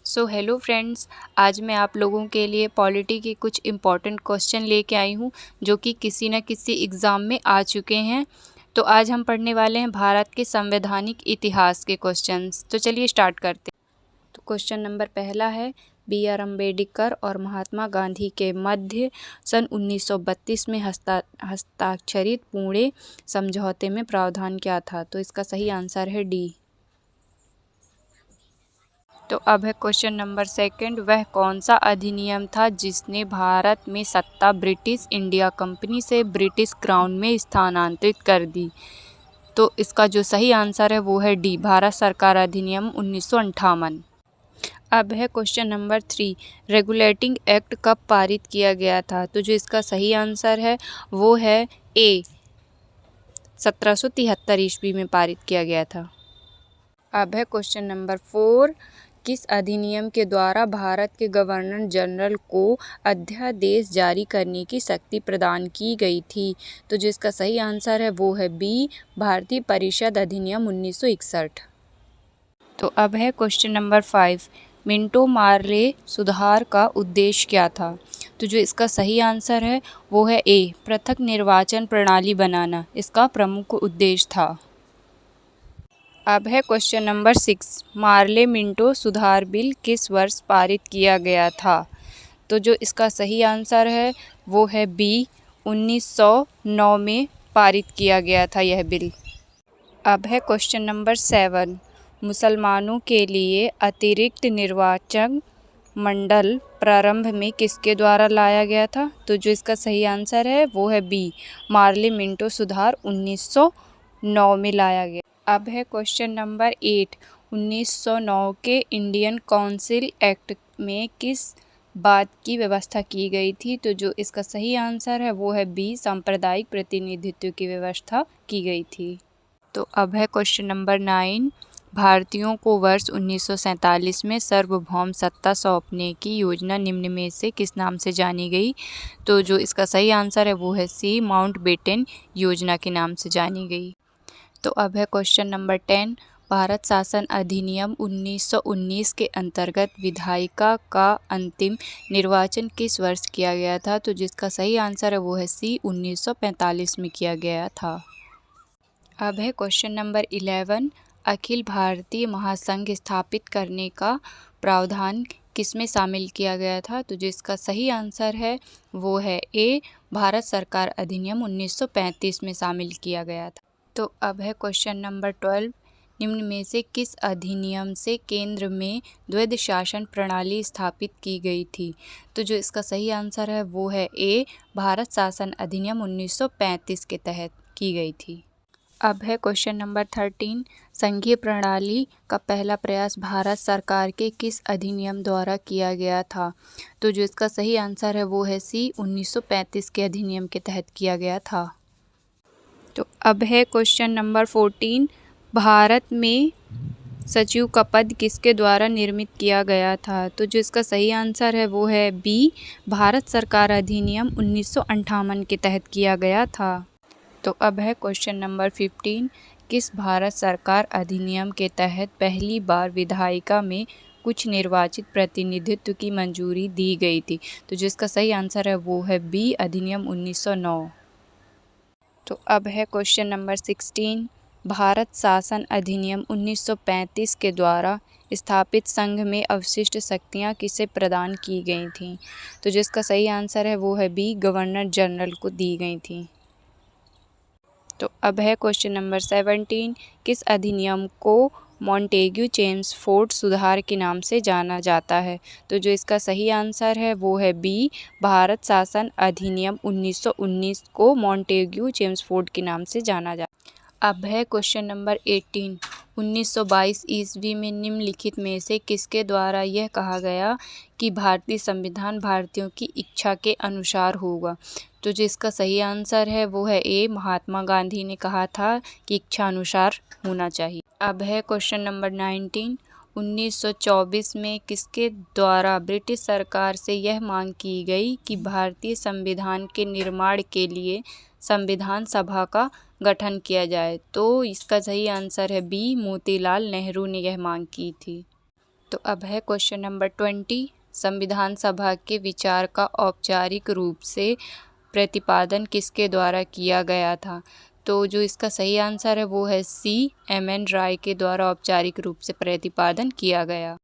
Hello friends, आज मैं आप लोगों के लिए पॉलिटी के कुछ इम्पॉर्टेंट क्वेश्चन लेके आई हूँ जो कि किसी न किसी एग्ज़ाम में आ चुके हैं। तो आज हम पढ़ने वाले हैं भारत के संवैधानिक इतिहास के क्वेश्चंस। तो चलिए स्टार्ट करते हैं। तो क्वेश्चन नंबर पहला है, B.R. अम्बेडकर और महात्मा गांधी के मध्य सन 1932 में हस्ताक्षरित पुणे समझौते में प्रावधान क्या था? तो इसका सही आंसर है डी। तो अब है क्वेश्चन नंबर सेकंड, वह कौन सा अधिनियम था जिसने भारत में सत्ता ब्रिटिश इंडिया कंपनी से ब्रिटिश क्राउन में स्थानांतरित कर दी? तो इसका जो सही आंसर है वो है डी, भारत सरकार अधिनियम 1958। अब है क्वेश्चन नंबर 3, रेगुलेटिंग एक्ट कब पारित किया गया था? तो जो इसका सही आंसर है वो है ए, 1773 ईस्वी में पारित किया गया था। अब है क्वेश्चन नंबर 4, किस अधिनियम के द्वारा भारत के गवर्नर जनरल को अध्यादेश जारी करने की शक्ति प्रदान की गई थी? तो जिसका सही आंसर है वो है बी, भारतीय परिषद अधिनियम 1961। तो अब है क्वेश्चन नंबर 5, मिंटो मार्ले सुधार का उद्देश्य क्या था? तो जो इसका सही आंसर है वो है ए, पृथक निर्वाचन प्रणाली बनाना इसका प्रमुख उद्देश्य था। अब है क्वेश्चन नंबर 6, मार्ले मिंटो सुधार बिल किस वर्ष पारित किया गया था? तो जो इसका सही आंसर है वो है बी, 1909 में पारित किया गया था यह बिल। अब है क्वेश्चन नंबर 7, मुसलमानों के लिए अतिरिक्त निर्वाचन मंडल प्रारंभ में किसके द्वारा लाया गया था? तो जो इसका सही आंसर है वो है बी, मार्ले मिंटो सुधार 1909 में लाया गया। अब है क्वेश्चन नंबर 8, 1909 के इंडियन काउंसिल एक्ट में किस बात की व्यवस्था की गई थी? तो जो इसका सही आंसर है वो है बी, सांप्रदायिक प्रतिनिधित्व की व्यवस्था की गई थी। तो अब है क्वेश्चन नंबर 9, भारतीयों को वर्ष 1947 में सार्वभौम सत्ता सौंपने की योजना निम्न में से किस नाम से जानी गई? तो जो इसका सही आंसर है वो है सी, माउंटबेटन योजना के नाम से जानी गई। तो अब है क्वेश्चन नंबर 10, भारत शासन अधिनियम 1919 के अंतर्गत विधायिका का अंतिम निर्वाचन किस वर्ष किया गया था? तो जिसका सही आंसर है वो है सी, 1945 में किया गया था। अब है क्वेश्चन नंबर 11, अखिल भारतीय महासंघ स्थापित करने का प्रावधान किसमें शामिल किया गया था? तो जिसका सही आंसर है वो है ए, भारत सरकार अधिनियम 1935 में शामिल किया गया था। तो अब है क्वेश्चन नंबर 12, निम्न में से किस अधिनियम से केंद्र में द्वैध शासन प्रणाली स्थापित की गई थी? तो जो इसका सही आंसर है वो है ए, भारत शासन अधिनियम 1935 के तहत की गई थी। अब है क्वेश्चन नंबर 13, संघीय प्रणाली का पहला प्रयास भारत सरकार के किस अधिनियम द्वारा किया गया था? तो जो इसका सही आंसर है वो है सी, 1935 के अधिनियम के तहत किया गया था। तो अब है क्वेश्चन नंबर 14, भारत में सचिव का पद किसके द्वारा निर्मित किया गया था? तो जो इसका सही आंसर है वो है बी, भारत सरकार अधिनियम 1958 के तहत किया गया था। तो अब है क्वेश्चन नंबर 15, किस भारत सरकार अधिनियम के तहत पहली बार विधायिका में कुछ निर्वाचित प्रतिनिधित्व की मंजूरी दी गई थी? तो जिसका सही आंसर है वो है बी, अधिनियम 1909। तो अब है क्वेश्चन नंबर 16, भारत शासन अधिनियम 1935 के द्वारा स्थापित संघ में अवशिष्ट शक्तियाँ किसे प्रदान की गई थीं? तो जिसका सही आंसर है वो है बी, गवर्नर जनरल को दी गई थी। तो अब है क्वेश्चन नंबर 17, किस अधिनियम को मॉन्टेग्यू चेम्सफोर्ड सुधार के नाम से जाना जाता है? तो जो इसका सही आंसर है वो है बी, भारत शासन अधिनियम 1919 को मॉन्टेग्यू चेम्सफोर्ड के नाम से जाना जाता है। अब है क्वेश्चन नंबर 18, 1922 ईस्वी में निम्नलिखित में से किसके द्वारा यह कहा गया कि भारतीय संविधान भारतीयों की इच्छा के अनुसार होगा? तो जिसका सही आंसर है वो है ए, महात्मा गांधी ने कहा था कि इच्छा अनुसार होना चाहिए। अब है क्वेश्चन नंबर 19, 1924 में किसके द्वारा ब्रिटिश सरकार से यह मांग की गई कि भारतीय संविधान के निर्माण के लिए संविधान सभा का गठन किया जाए? तो इसका सही आंसर है बी, मोतीलाल नेहरू ने यह मांग की थी। तो अब है क्वेश्चन नंबर 20। संविधान सभा के विचार का औपचारिक रूप से प्रतिपादन किसके द्वारा किया गया था? तो जो इसका सही आंसर है वो है सी, एम एन राय के द्वारा औपचारिक रूप से प्रतिपादन किया गया।